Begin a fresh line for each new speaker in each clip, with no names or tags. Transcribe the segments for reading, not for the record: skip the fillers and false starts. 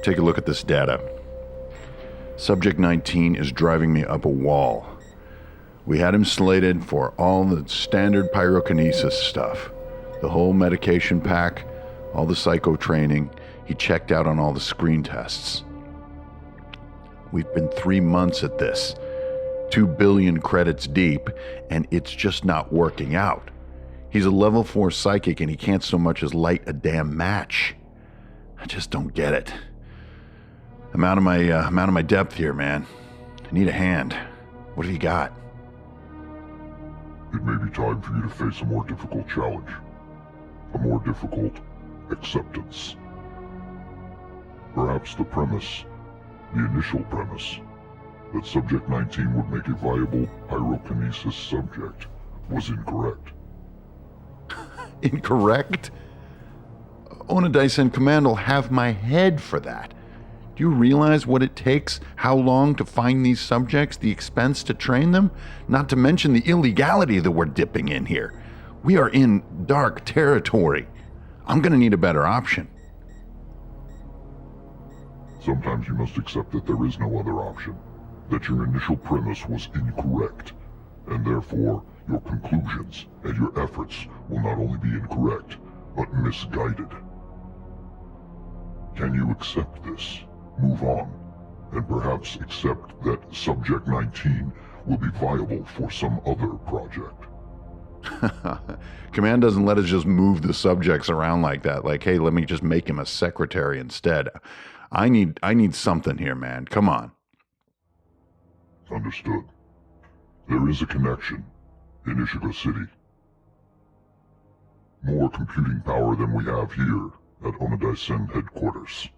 Take a look at this data. Subject 19 is driving me up a wall. We had him slated for all the standard pyrokinesis stuff. The whole medication pack, all the psycho training. He checked out on all the screen tests. We've been 3 months at this, 2 billion credits deep, and it's just not working out. He's a level 4 psychic and he can't so much as light a damn match. I just don't get it. I'm out of my depth here, man. I need a hand. What have you got?
It may be time for you to face a more difficult challenge. A more difficult acceptance. Perhaps the premise, the initial premise, that Subject 19 would make a viable pyrokinesis subject was incorrect.
Incorrect? Onadice and Command will have my head for that. Do you realize what it takes, how long to find these subjects, the expense to train them? Not to mention the illegality that we're dipping in here. We are in dark territory. I'm going to need a better option.
Sometimes you must accept that there is no other option, that your initial premise was incorrect, and therefore your conclusions and your efforts will not only be incorrect, but misguided. Can you accept this? Move on, and perhaps accept that Subject 19 will be viable for some other project.
Command doesn't let us just move the subjects around like that. Like, hey, let me just make him a secretary instead. I need something here, man. Come on.
Understood. There is a connection in Ishiga City. More computing power than we have here at Onadaisen headquarters.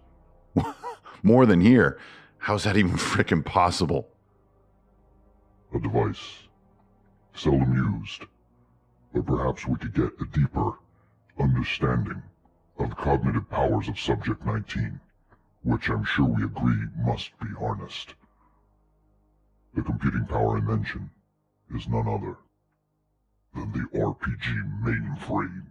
More than here? How's that even frickin' possible?
A device. Seldom used. But perhaps we could get a deeper understanding of the cognitive powers of Subject 19, which I'm sure we agree must be harnessed. The computing power I mention is none other than the RPG mainframe.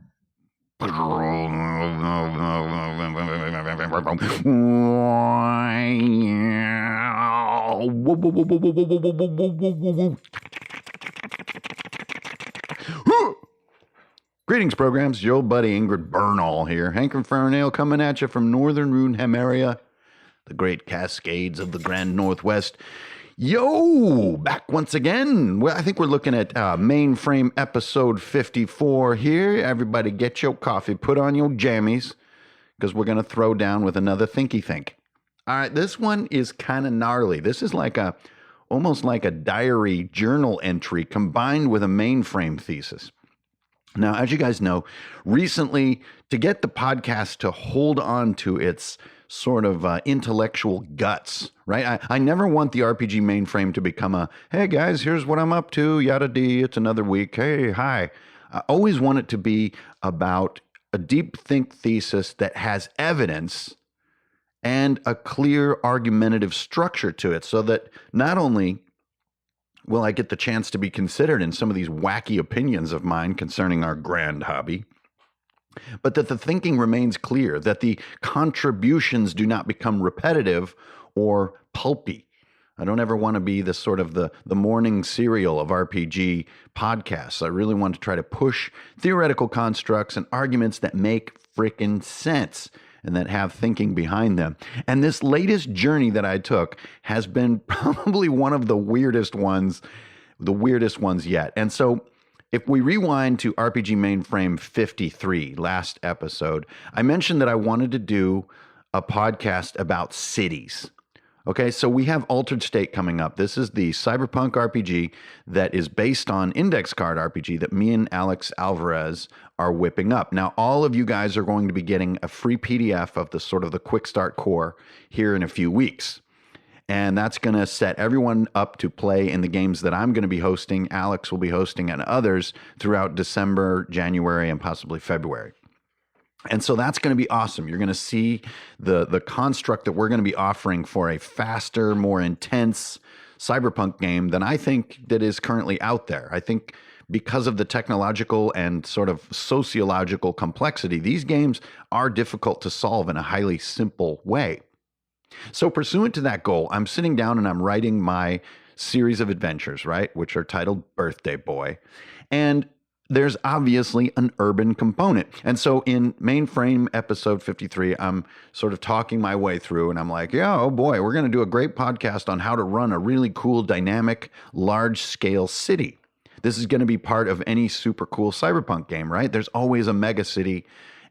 Greetings, programs. Your old buddy Ingrid Bernal here. Hank and Farnail coming at you from northern Runehammer, the great Cascades of the Grand Northwest. Yo, back once again. Well, I think we're looking at Mainframe episode 54 here. Everybody get your coffee, put on your jammies, because we're going to throw down with another Thinky Think. All right, this one is kind of gnarly. This is almost like a diary journal entry combined with a mainframe thesis. Now, as you guys know, recently, to get the podcast to hold on to its sort of intellectual guts, right? I never want the RPG mainframe to become a, hey guys, here's what I'm up to, yada dee, it's another week, hey, hi. I always want it to be about a deep think thesis that has evidence and a clear argumentative structure to it, so that not only will I get the chance to be considered in some of these wacky opinions of mine concerning our grand hobby, but that the thinking remains clear, that the contributions do not become repetitive or pulpy. I don't ever want to be the sort of the morning cereal of RPG podcasts. I really want to try to push theoretical constructs and arguments that make frickin' sense and that have thinking behind them. And this latest journey that I took has been probably one of the weirdest ones yet. And so if we rewind to RPG Mainframe 53, last episode, I mentioned that I wanted to do a podcast about cities. Okay, so we have Altered State coming up. This is the cyberpunk RPG that is based on index card RPG that me and Alex Alvarez are whipping up. Now, all of you guys are going to be getting a free PDF of the sort of the quick start core here in a few weeks. And that's going to set everyone up to play in the games that I'm going to be hosting, Alex will be hosting, and others throughout December, January, and possibly February. And so that's going to be awesome. You're going to see the construct that we're going to be offering for a faster, more intense cyberpunk game than I think that is currently out there. I think because of the technological and sort of sociological complexity, these games are difficult to solve in a highly simple way. So, pursuant to that goal, I'm sitting down and I'm writing my series of adventures, right? Which are titled Birthday Boy. And there's obviously an urban component. And so in Mainframe episode 53, I'm sort of talking my way through and I'm like, yeah, oh boy, we're going to do a great podcast on how to run a really cool, dynamic, large scale city. This is going to be part of any super cool cyberpunk game, right? There's always a mega city,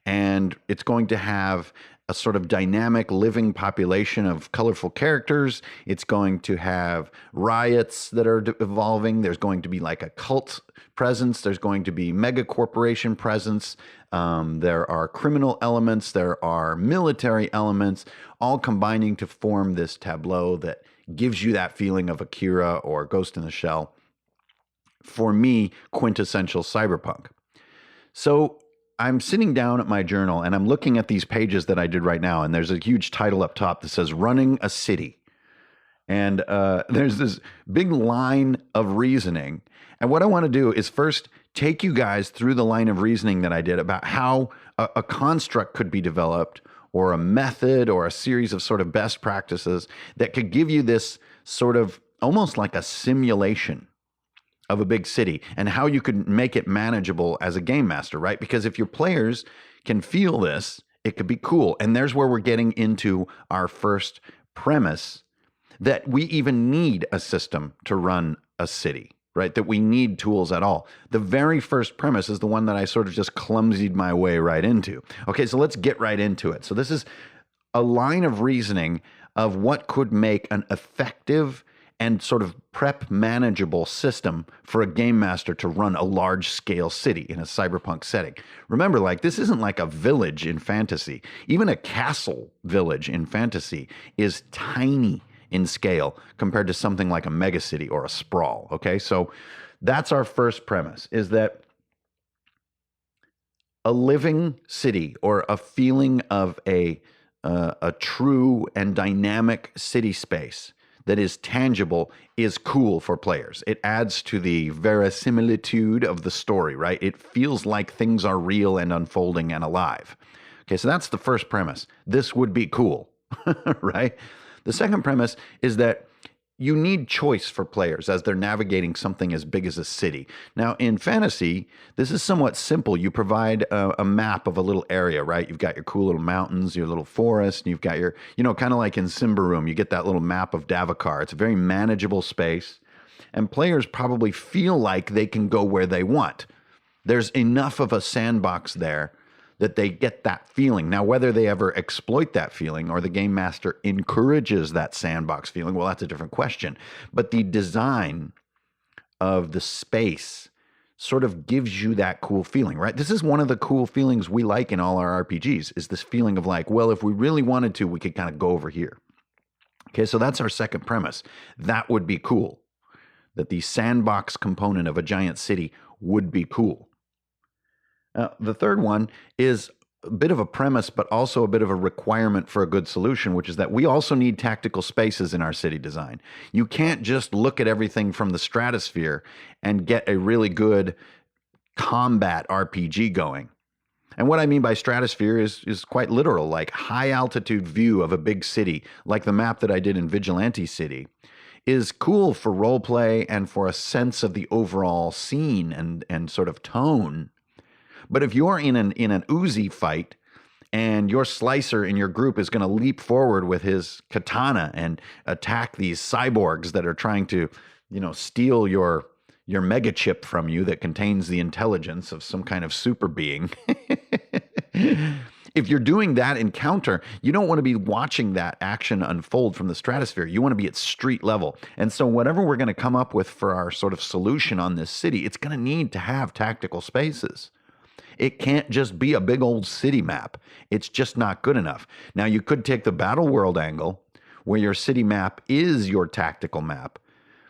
and it's going to have a sort of dynamic living population of colorful characters. It's going to have riots that are evolving. There's going to be like a cult presence. There's going to be mega corporation presence. There are criminal elements. There are military elements, all combining to form this tableau that gives you that feeling of Akira or Ghost in the Shell. For me, quintessential cyberpunk. So I'm sitting down at my journal and I'm looking at these pages that I did right now, and there's a huge title up top that says Running a City. And there's this big line of reasoning. And what I want to do is first take you guys through the line of reasoning that I did about how a construct could be developed, or a method, or a series of sort of best practices that could give you this sort of almost like a simulation of a big city, and how you could make it manageable as a game master, right? Because if your players can feel this, it could be cool. And there's where we're getting into our first premise, that we even need a system to run a city, right? That we need tools at all. The very first premise is the one that I sort of just clumsied my way right into. Okay, so let's get right into it. So this is a line of reasoning of what could make an effective and sort of prep manageable system for a game master to run a large scale city in a cyberpunk setting. Remember, like, this isn't like a village in fantasy. Even a castle village in fantasy is tiny in scale compared to something like a megacity or a sprawl. Okay, so that's our first premise, is that a living city, or a feeling of a true and dynamic city space that is tangible, is cool for players. It adds to the verisimilitude of the story, right? It feels like things are real and unfolding and alive. Okay, so that's the first premise. This would be cool, right? The second premise is that you need choice for players as they're navigating something as big as a city. Now, in fantasy, this is somewhat simple. You provide a map of a little area, right? You've got your cool little mountains, your little forest, and you've got your, kind of like in Simbaroom, you get that little map of Davokar. It's a very manageable space, and players probably feel like they can go where they want. There's enough of a sandbox there that they get that feeling. Now, whether they ever exploit that feeling or the game master encourages that sandbox feeling, well, that's a different question. But the design of the space sort of gives you that cool feeling, right? This is one of the cool feelings we like in all our RPGs, is this feeling of like, well, if we really wanted to, we could kind of go over here. Okay, so that's our second premise. That would be cool. That the sandbox component of a giant city would be cool. The third one is a bit of a premise, but also a bit of a requirement for a good solution, which is that we also need tactical spaces in our city design. You can't just look at everything from the stratosphere and get a really good combat RPG going. And what I mean by stratosphere is quite literal, like high altitude view of a big city, like the map that I did in Vigilante City, is cool for roleplay and for a sense of the overall scene and sort of tone. But if you're in an Uzi fight and your slicer in your group is going to leap forward with his katana and attack these cyborgs that are trying to, steal your mega chip from you that contains the intelligence of some kind of super being. If you're doing that encounter, you don't want to be watching that action unfold from the stratosphere. You want to be at street level. And so whatever we're going to come up with for our sort of solution on this city, it's going to need to have tactical spaces. It can't just be a big old city map. It's just not good enough. Now, you could take the battle world angle, where your city map is your tactical map.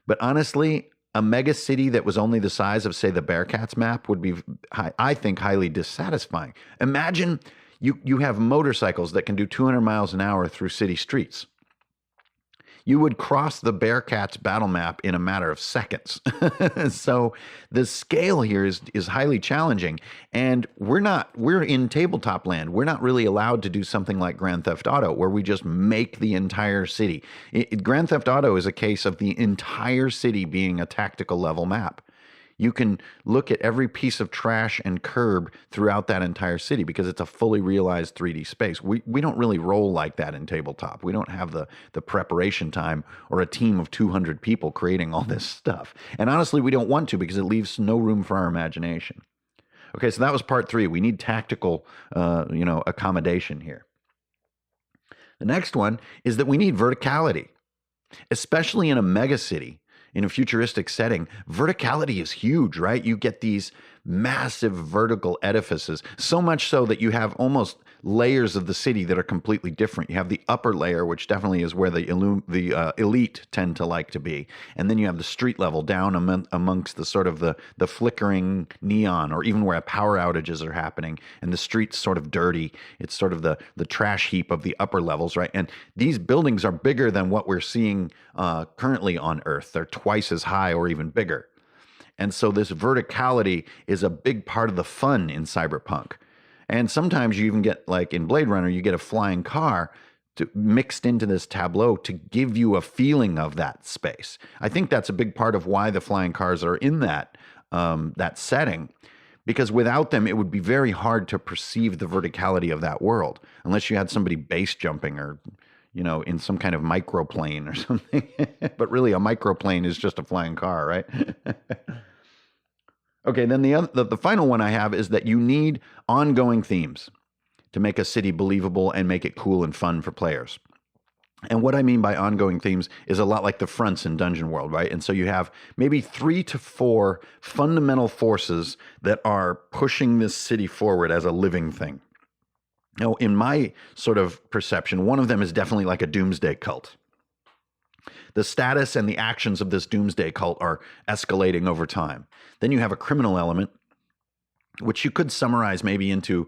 But honestly, a mega city that was only the size of, say, the Bearcats map would be, I think, highly dissatisfying. Imagine you have motorcycles that can do 200 miles an hour through city streets. You would cross the Bearcats battle map in a matter of seconds. So the scale here is highly challenging. And we're in tabletop land. We're not really allowed to do something like Grand Theft Auto, where we just make the entire city. Grand Theft Auto is a case of the entire city being a tactical level map. You can look at every piece of trash and curb throughout that entire city because it's a fully realized 3D space. We don't really roll like that in tabletop. We don't have the preparation time or a team of 200 people creating all this stuff. And honestly, we don't want to because it leaves no room for our imagination. Okay, so that was part 3. We need tactical, accommodation here. The next one is that we need verticality, especially in a megacity. In a futuristic setting, verticality is huge, right? You get these massive vertical edifices, so much so that you have almost layers of the city that are completely different. You have the upper layer, which definitely is where the elite tend to like to be. And then you have the street level down amongst the sort of the flickering neon, or even where power outages are happening and the street's sort of dirty. It's sort of the trash heap of the upper levels, right? And these buildings are bigger than what we're seeing currently on Earth. They're twice as high or even bigger. And so this verticality is a big part of the fun in cyberpunk. And sometimes you even get, like in Blade Runner, you get a flying car mixed into this tableau to give you a feeling of that space. I think that's a big part of why the flying cars are in that setting, because without them, it would be very hard to perceive the verticality of that world, unless you had somebody base jumping or in some kind of microplane or something. But really, a microplane is just a flying car, right? Okay, then the final one I have is that you need ongoing themes to make a city believable and make it cool and fun for players. And what I mean by ongoing themes is a lot like the fronts in Dungeon World, right? And so you have maybe 3 to 4 fundamental forces that are pushing this city forward as a living thing. Now, in my sort of perception, one of them is definitely like a doomsday cult. The status and the actions of this doomsday cult are escalating over time. Then you have a criminal element, which you could summarize maybe into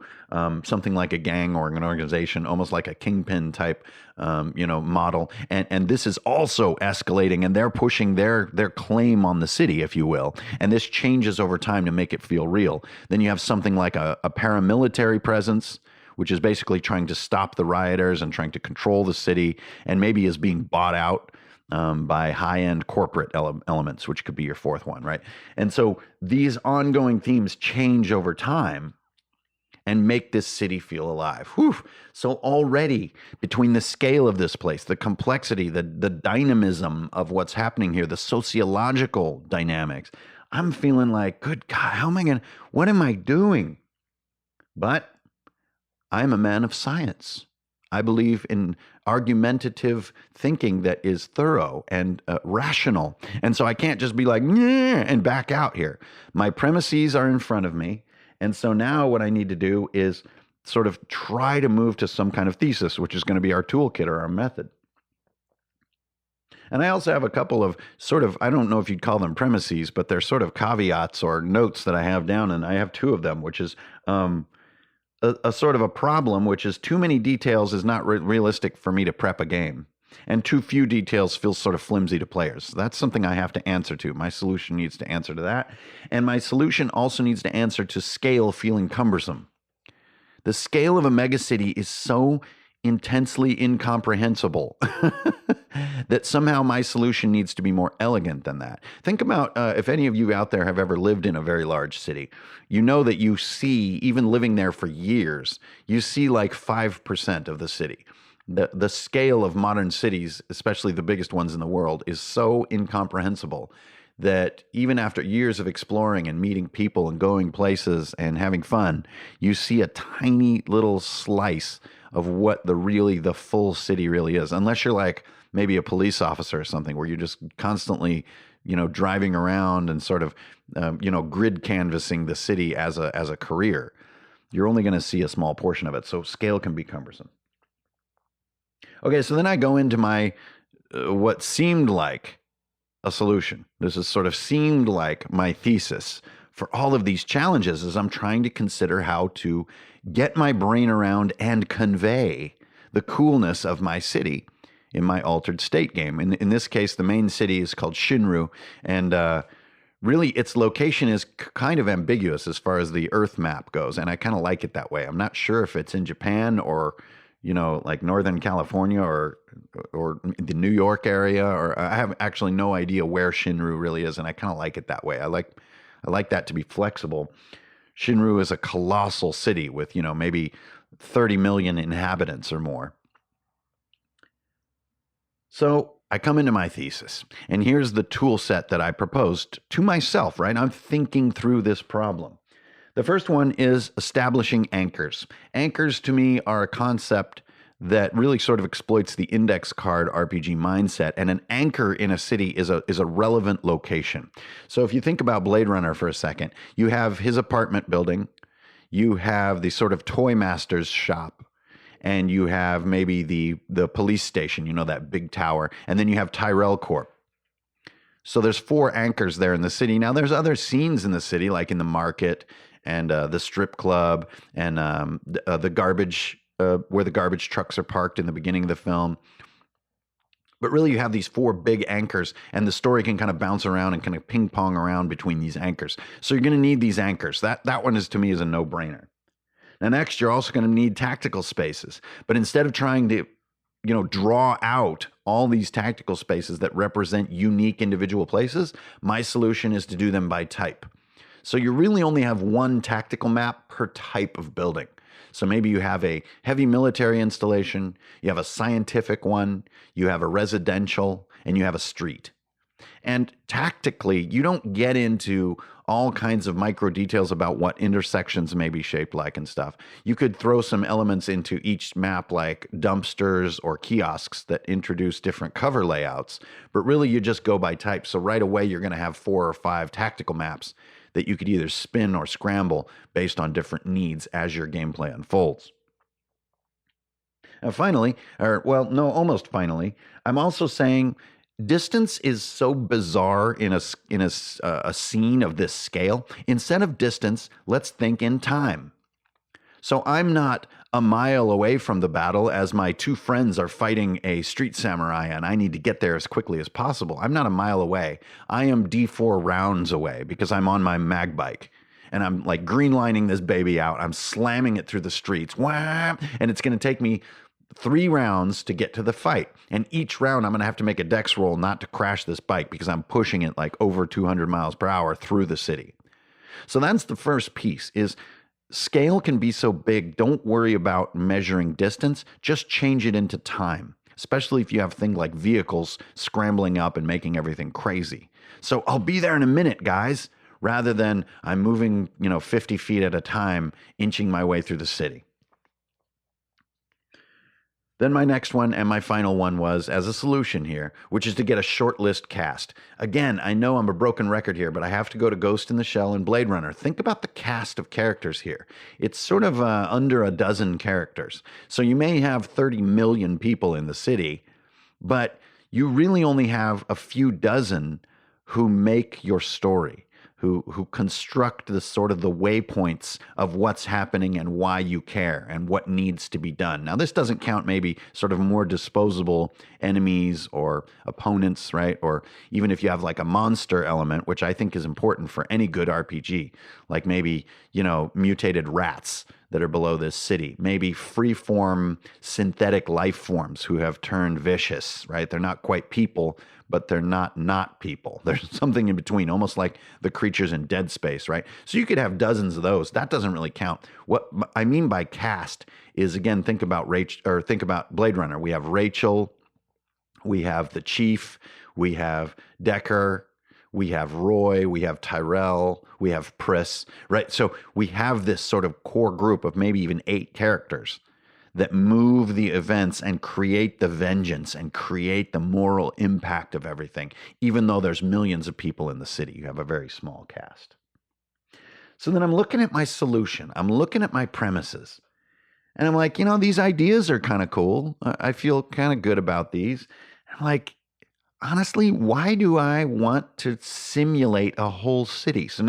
something like a gang or an organization, almost like a kingpin type, model. And this is also escalating, and they're pushing their claim on the city, if you will. And this changes over time to make it feel real. Then you have something like a paramilitary presence, which is basically trying to stop the rioters and trying to control the city, and maybe is being bought out by high-end corporate elements, which could be your 4th one, right? And so these ongoing themes change over time and make this city feel alive. Whew. So already, between the scale of this place, the complexity, the dynamism of what's happening here, the sociological dynamics, I'm feeling like, good God, what am I doing? But I'm a man of science. I believe in argumentative thinking that is thorough and rational. And so I can't just be like, yeah, and back out here. My premises are in front of me. And so now what I need to do is sort of try to move to some kind of thesis, which is going to be our toolkit or our method. And I also have a couple of sort of, I don't know if you'd call them premises, but they're sort of caveats or notes that I have down. And I have 2 of them, which is a sort of a problem, which is too many details is not realistic for me to prep a game, and too few details feels sort of flimsy to players. That's something I have to answer to. My solution needs to answer to that, and my solution also needs to answer to scale feeling cumbersome. The scale of a megacity is so intensely incomprehensible that somehow my solution needs to be more elegant than that. Think about if any of you out there have ever lived in a very large city, you know that you see, even living there for years, you see like 5% of the city. The scale of modern cities, especially the biggest ones in the world, is so incomprehensible that even after years of exploring and meeting people and going places and having fun, you see a tiny little slice of what the full city really is. Unless you're like maybe a police officer or something, where you're just constantly, driving around and sort of, grid canvassing the city as a career. You're only going to see a small portion of it. So scale can be cumbersome. Okay, so then I go into my, what seemed like a solution. This is sort of seemed like my thesis for all of these challenges, as I'm trying to consider how to get my brain around and convey the coolness of my city in my Altered State game. In this case, the main city is called Shinru, and really its location is kind of ambiguous as far as the Earth map goes, and I kind of like it that way. I'm not sure if it's in Japan or, like Northern California or the New York area, or I have actually no idea where Shinru really is, and I kind of like it that way. I like that to be flexible. Shinru is a colossal city with, maybe 30 million inhabitants or more. So I come into my thesis, and here's the tool set that I proposed to myself, right? I'm thinking through this problem. The first one is establishing anchors. Anchors to me are a concept that really sort of exploits the index card RPG mindset, and an anchor in a city is a relevant location. So if you think about Blade Runner for a second, you have his apartment building, you have the sort of toy master's shop, and you have maybe the police station, that big tower, and then you have Tyrell Corp. So there's 4 anchors there in the city. Now there's other scenes in the city, like in the market and the strip club and the garbage, where the garbage trucks are parked in the beginning of the film. But really you have these 4 big anchors, and the story can kind of bounce around and kind of ping pong around between these anchors. So you're going to need these anchors. That one is, to me, is a no-brainer. Now, next, you're also going to need tactical spaces. But instead of trying to, draw out all these tactical spaces that represent unique individual places, my solution is to do them by type. So you really only have 1 tactical map per type of building. So maybe you have a heavy military installation, you have a scientific one, you have a residential, and you have a street. And tactically, you don't get into all kinds of micro details about what intersections may be shaped like and stuff. You could throw some elements into each map, like dumpsters or kiosks that introduce different cover layouts, but really you just go by type. So right away, you're going to have 4 or 5 tactical maps that you could either spin or scramble based on different needs as your gameplay unfolds. And finally, almost finally, I'm also saying distance is so bizarre in a scene of this scale. Instead of distance, let's think in time. So I'm not a mile away from the battle as my 2 friends are fighting a street samurai, and I need to get there as quickly as possible. I'm not a mile away. I am D4 rounds away because I'm on my mag bike. And I'm like greenlining this baby out. I'm slamming it through the streets. Wham! And it's going to take me 3 rounds to get to the fight. And each round I'm going to have to make a dex roll not to crash this bike because I'm pushing it like over 200 miles per hour through the city. So that's the first piece, is scale can be so big. Don't worry about measuring distance. Just change it into time, especially if you have things like vehicles scrambling up and making everything crazy. So I'll be there in a minute, guys, rather than I'm moving, 50 feet at a time, inching my way through the city. Then my next one and my final one was as a solution here, which is to get a short list cast. Again, I know I'm a broken record here, but I have to go to Ghost in the Shell and Blade Runner. Think about the cast of characters here. It's sort of under a dozen characters. So you may have 30 million people in the city, but you really only have a few dozen who make your story, who construct the sort of the waypoints of what's happening and why you care and what needs to be done. Now, this doesn't count maybe sort of more disposable enemies or opponents, right? Or even if you have like a monster element, which I think is important for any good RPG, like maybe, mutated rats that are below this city, maybe free-form synthetic life forms who have turned vicious, right? They're not quite people, but they're not people. There's something in between, almost like the creatures in Dead Space, right? So you could have dozens of those. That doesn't really count. What I mean by cast is, again, think about Blade Runner. We have Rachel, we have the Chief, we have Decker, we have Roy, we have Tyrell, we have Priss, right? So we have this sort of core group of maybe even 8 characters that move the events and create the vengeance and create the moral impact of everything. Even though there's millions of people in the city, you have a very small cast. So then I'm looking at my solution. I'm looking at my premises. And I'm like, these ideas are kind of cool. I feel kind of good about these. I'm like, honestly, why do I want to simulate a whole city? So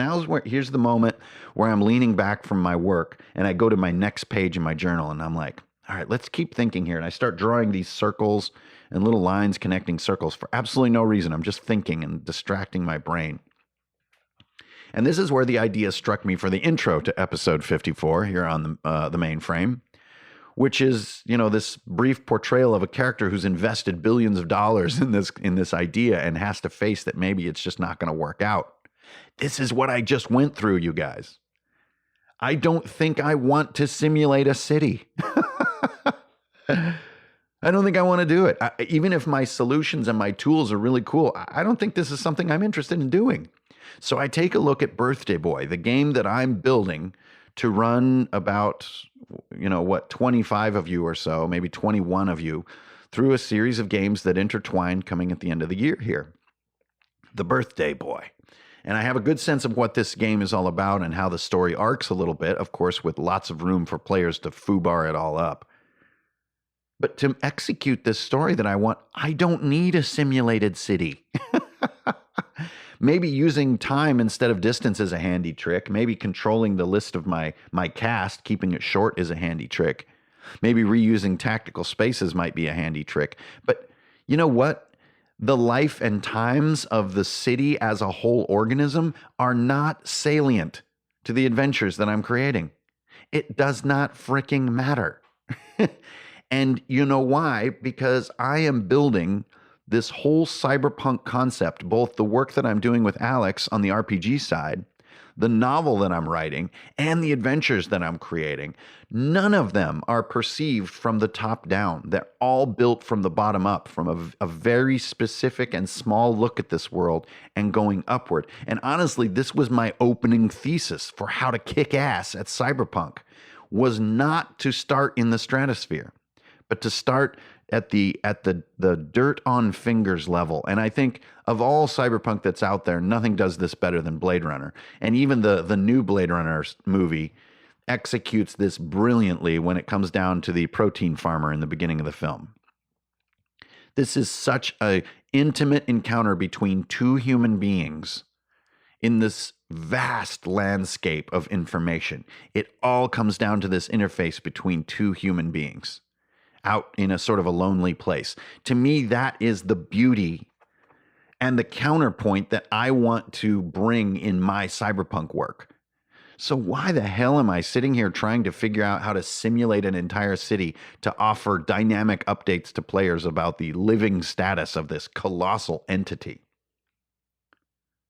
here's the moment where I'm leaning back from my work and I go to my next page in my journal and I'm like, All right, let's keep thinking here. And I start drawing these circles and little lines connecting circles for absolutely no reason. I'm just thinking and distracting my brain. And this is where the idea struck me for the intro to episode 54 here on the mainframe, which is, this brief portrayal of a character who's invested billions of dollars in this idea and has to face that maybe it's just not going to work out. This is what I just went through, you guys. I don't think I want to simulate a city. I don't think I want to do it. Even if my solutions and my tools are really cool, I don't think this is something I'm interested in doing. So I take a look at Birthday Boy, the game that I'm building to run about, 25 of you or so, maybe 21 of you, through a series of games that intertwine coming at the end of the year here. The Birthday Boy. And I have a good sense of what this game is all about and how the story arcs a little bit, of course, with lots of room for players to foobar it all up. But to execute this story that I want, I don't need a simulated city. Maybe using time instead of distance is a handy trick. Maybe controlling the list of my cast, keeping it short, is a handy trick. Maybe reusing tactical spaces might be a handy trick. But you know what? The life and times of the city as a whole organism are not salient to the adventures that I'm creating. It does not freaking matter. And you know why? Because I am building this whole cyberpunk concept, both the work that I'm doing with Alex on the RPG side, the novel that I'm writing, and the adventures that I'm creating. None of them are perceived from the top down. They're all built from the bottom up, from a very specific and small look at this world and going upward. And honestly, this was my opening thesis for how to kick ass at cyberpunk, was not to start in the stratosphere, but to start at the dirt on fingers level. And I think of all cyberpunk that's out there, nothing does this better than Blade Runner. And even the new Blade Runner movie executes this brilliantly when it comes down to the protein farmer in the beginning of the film. This is such an intimate encounter between two human beings in this vast landscape of information. It all comes down to this interface between two human beings out in a sort of a lonely place. To me, that is the beauty and the counterpoint that I want to bring in my cyberpunk work. So why the hell am I sitting here trying to figure out how to simulate an entire city to offer dynamic updates to players about the living status of this colossal entity?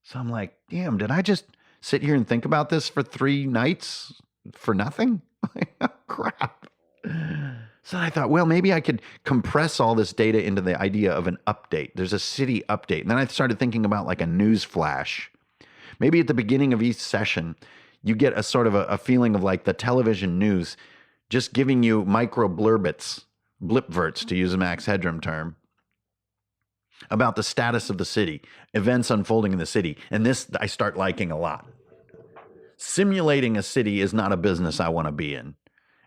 So I'm like, damn, did I just sit here and think about this for 3 nights for nothing? Crap. So I thought, well, maybe I could compress all this data into the idea of an update. There's a city update. And then I started thinking about like a news flash. Maybe at the beginning of each session, you get a sort of a feeling of like the television news just giving you micro blurbits, blipverts to use a Max Headroom term, about the status of the city, events unfolding in the city. And this I start liking a lot. Simulating a city is not a business I want to be in.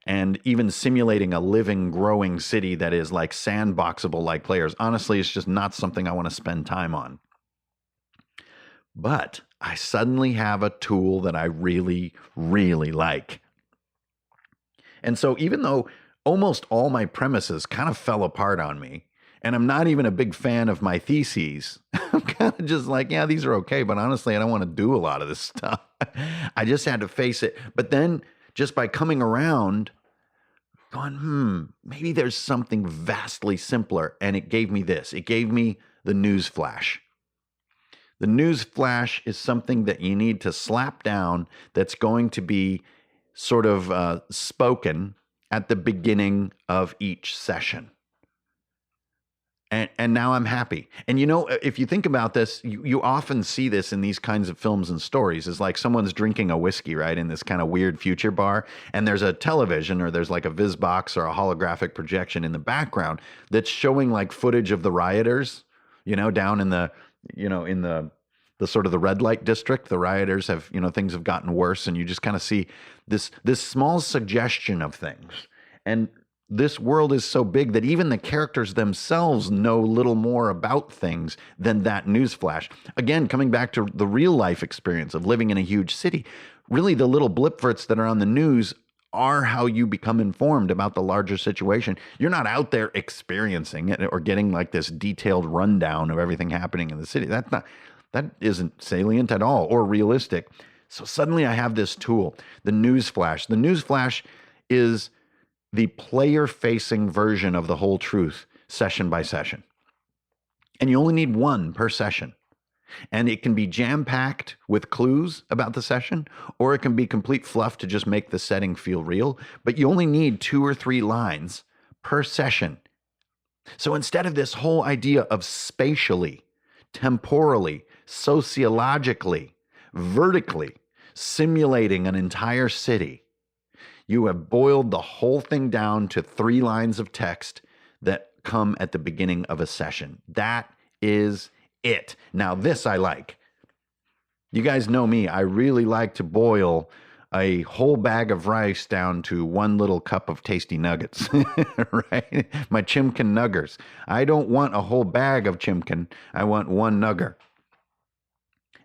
And even simulating a living, growing city that is like sandboxable like players, honestly, it's just not something I want to spend time on. But I suddenly have a tool that I really, really like. And so even though almost all my premises kind of fell apart on me, and I'm not even a big fan of my theses, I'm kind of just like, yeah, these are okay, but honestly, I don't want to do a lot of this stuff. I just had to face it. But then just by coming around, going, maybe there's something vastly simpler. And it gave me this. It gave me the news flash. The news flash is something that you need to slap down that's going to be sort of spoken at the beginning of each session. And now I'm happy. And you know, if you think about this, you often see this in these kinds of films and stories. Is like someone's drinking a whiskey, right, in this kind of weird future bar, and there's a television or there's like a viz box or a holographic projection in the background that's showing like footage of the rioters, down in the, in the sort of the red light district. The rioters have, things have gotten worse, and you just kind of see this small suggestion of things. And this world is so big that even the characters themselves know little more about things than that newsflash. Again, coming back to the real life experience of living in a huge city, really the little blipverts that are on the news are how you become informed about the larger situation. You're not out there experiencing it or getting like this detailed rundown of everything happening in the city. That isn't salient at all or realistic. So suddenly I have this tool, the news flash. The news flash is the player-facing version of the whole truth, session by session. And you only need one per session. And it can be jam-packed with clues about the session, or it can be complete fluff to just make the setting feel real. But you only need 2 or 3 lines per session. So instead of this whole idea of spatially, temporally, sociologically, vertically simulating an entire city, you have boiled the whole thing down to 3 lines of text that come at the beginning of a session. That is it. Now, this I like. You guys know me. I really like to boil a whole bag of rice down to 1 little cup of tasty nuggets, right? My chimkin nuggers. I don't want a whole bag of chimkin. I want 1 nugger.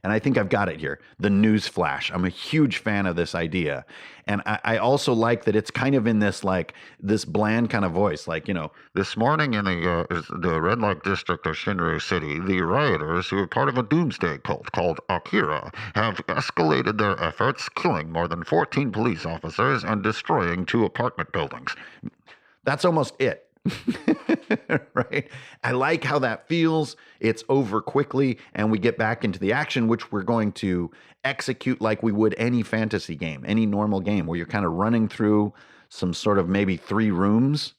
And I think I've got it here. The news flash. I'm a huge fan of this idea. And I also like that it's kind of in this like this bland kind of voice. Like, this morning in the red light district of Shinru City, the rioters, who are part of a doomsday cult called Akira, have escalated their efforts, killing more than 14 police officers and destroying 2 apartment buildings. That's almost it. Right? I like how that feels. It's over quickly, and we get back into the action, which we're going to execute like we would any fantasy game, any normal game, where you're kind of running through some sort of maybe 3 rooms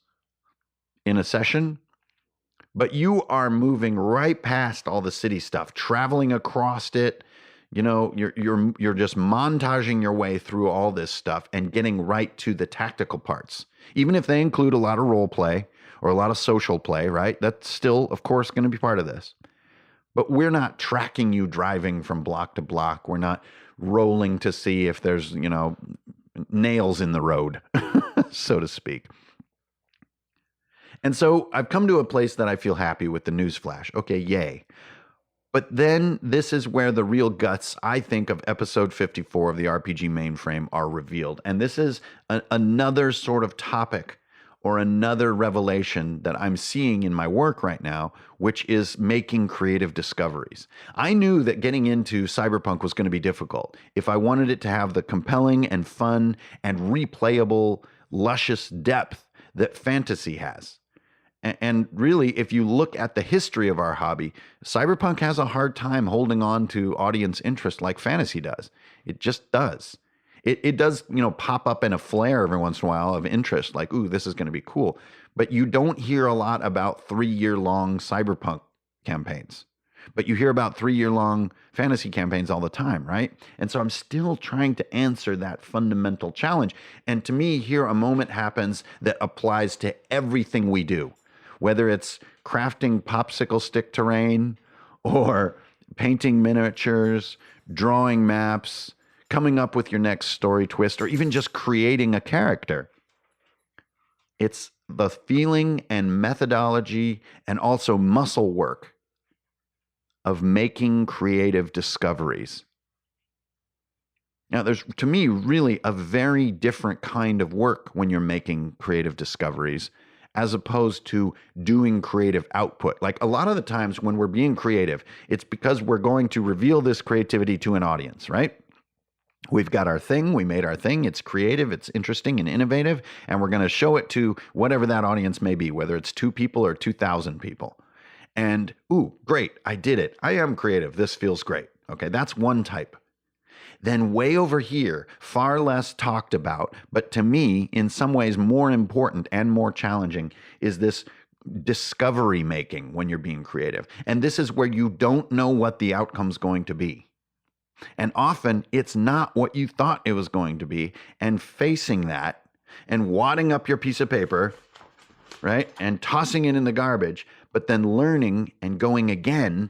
in a session. But you are moving right past all the city stuff, traveling across it. You're just montaging your way through all this stuff and getting right to the tactical parts, even if they include a lot of role play or a lot of social play, right? That's still, of course, going to be part of this. But we're not tracking you driving from block to block. We're not rolling to see if there's, nails in the road, so to speak. And so I've come to a place that I feel happy with the news flash. Okay, yay. But then this is where the real guts, I think, of episode 54 of the RPG Mainframe are revealed. And this is another sort of topic or another revelation that I'm seeing in my work right now, which is making creative discoveries. I knew that getting into cyberpunk was going to be difficult if I wanted it to have the compelling and fun and replayable, luscious depth that fantasy has. And really, if you look at the history of our hobby, cyberpunk has a hard time holding on to audience interest like fantasy does. It just does. It does, pop up in a flare every once in a while of interest, like, ooh, this is going to be cool. But you don't hear a lot about 3-year-long cyberpunk campaigns. But you hear about 3-year-long fantasy campaigns all the time, right? And so I'm still trying to answer that fundamental challenge. And to me, here a moment happens that applies to everything we do, whether it's crafting popsicle stick terrain or painting miniatures, drawing maps, coming up with your next story twist, or even just creating a character. It's the feeling and methodology and also muscle work of making creative discoveries. Now, there's, to me, really a very different kind of work when you're making creative discoveries as opposed to doing creative output. Like a lot of the times when we're being creative, it's because we're going to reveal this creativity to an audience, right? We've got our thing, we made our thing, it's creative, it's interesting and innovative, and we're going to show it to whatever that audience may be, whether it's 2 people or 2,000 people. And, ooh, great, I did it. I am creative. This feels great. Okay, that's one type. Then way over here, far less talked about, but to me, in some ways more important and more challenging, is this discovery making when you're being creative. And this is where you don't know what the outcome's going to be. And often it's not what you thought it was going to be. And facing that and wadding up your piece of paper, right, and tossing it in the garbage, but then learning and going again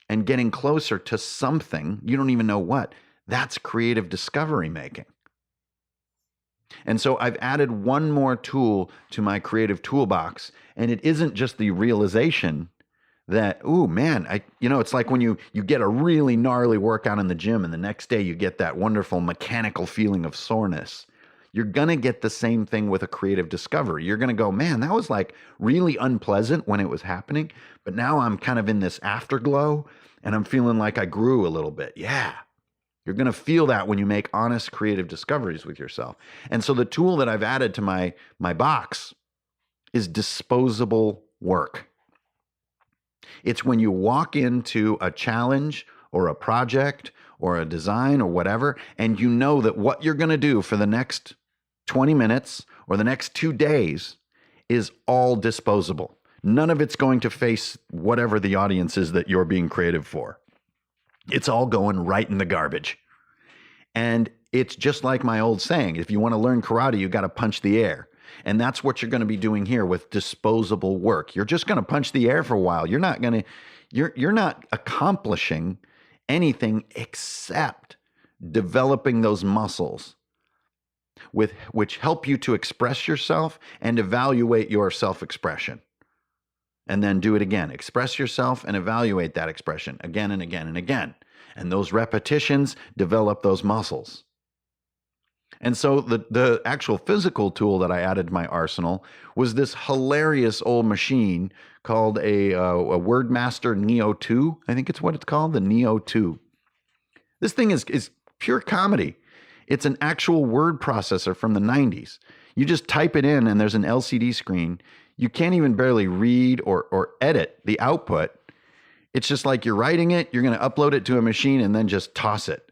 and getting closer to something, you don't even know what, that's creative discovery making. And so I've added one more tool to my creative toolbox, and it isn't just the realization that, ooh, man, it's like when you get a really gnarly workout in the gym and the next day you get that wonderful mechanical feeling of soreness. you're going to get the same thing with a creative discovery. You're going to go, man, that was like really unpleasant when it was happening, but now I'm kind of in this afterglow and I'm feeling like I grew a little bit. Yeah. You're going to feel that when you make honest creative discoveries with yourself. And so the tool that I've added to my box is disposable work. It's when you walk into a challenge or a project or a design or whatever, and you know that what you're going to do for the next 20 minutes or the next 2 days is all disposable. None of it's going to face whatever the audience is that you're being creative for. It's all going right in the garbage. And it's just like my old saying, if you want to learn karate, you got to punch the air. And that's what you're going to be doing here with disposable work. You're just going to punch the air for a while. You're not accomplishing anything except developing those muscles which help you to express yourself and evaluate your self-expression. And then do it again. Express yourself and evaluate that expression again and again and again. And those repetitions develop those muscles. And so the actual physical tool that I added to my arsenal was this hilarious old machine called a Wordmaster Neo 2. I think it's what it's called, the Neo 2. This thing is pure comedy. It's an actual word processor from the 90s. You just type it in and there's an LCD screen. You can't even barely read or edit the output. It's just like you're writing it, you're going to upload it to a machine and then just toss it.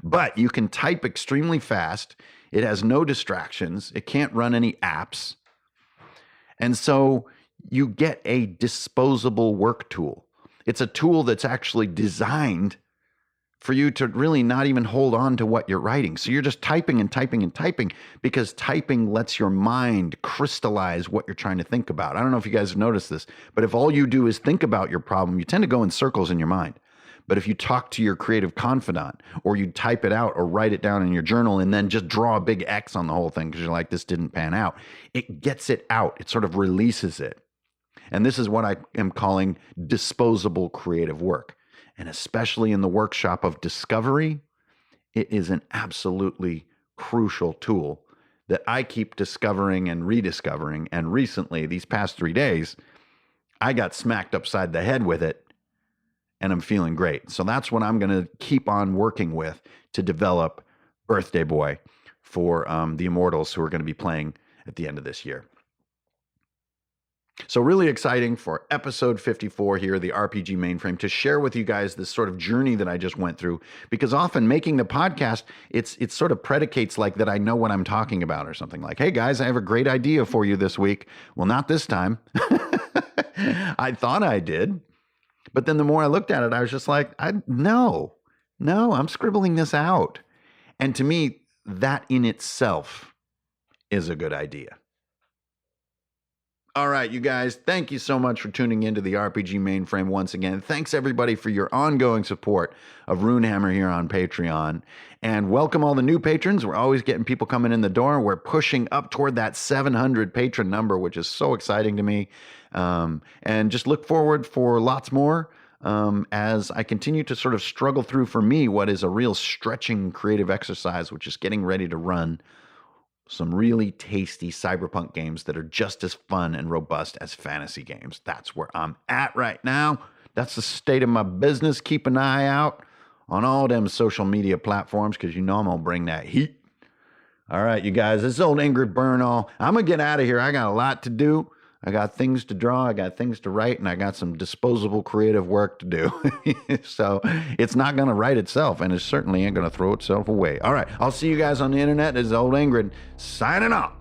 But you can type extremely fast. It has no distractions. It can't run any apps. And so you get a disposable work tool. It's a tool that's actually designed for you to really not even hold on to what you're writing. So you're just typing and typing and typing because typing lets your mind crystallize what you're trying to think about. I don't know if you guys have noticed this, but if all you do is think about your problem, you tend to go in circles in your mind. But if you talk to your creative confidant or you type it out or write it down in your journal and then just draw a big X on the whole thing because you're like, this didn't pan out, it gets it out. It sort of releases it. And this is what I am calling disposable creative work. And especially in the workshop of discovery, it is an absolutely crucial tool that I keep discovering and rediscovering. And recently, these past 3 days, I got smacked upside the head with it and I'm feeling great. So that's what I'm going to keep on working with to develop Birthday Boy for the Immortals who are going to be playing at the end of this year. So really exciting for episode 54 here, the RPG Mainframe, to share with you guys this sort of journey that I just went through, because often making the podcast, it sort of predicates like that I know what I'm talking about or something like, hey guys, I have a great idea for you this week. Well, not this time. I thought I did. But then the more I looked at it, I was just like, no, I'm scribbling this out. And to me, that in itself is a good idea. All right, you guys, thank you so much for tuning into the RPG Mainframe once again. Thanks, everybody, for your ongoing support of Runehammer here on Patreon. And welcome all the new patrons. We're always getting people coming in the door. We're pushing up toward that 700 patron number, which is so exciting to me. And just look forward for lots more as I continue to sort of struggle through, for me, what is a real stretching creative exercise, which is getting ready to run some really tasty cyberpunk games that are just as fun and robust as fantasy games. That's where I'm at right now. That's the state of my business. Keep an eye out on all them social media platforms because you know I'm going to bring that heat. All right, you guys, this is old Ingrid Bernal. I'm going to get out of here. I got a lot to do. I got things to draw, I got things to write, and I got some disposable creative work to do. So it's not going to write itself, and it certainly ain't going to throw itself away. All right, I'll see you guys on the internet. This is old Ingrid signing off.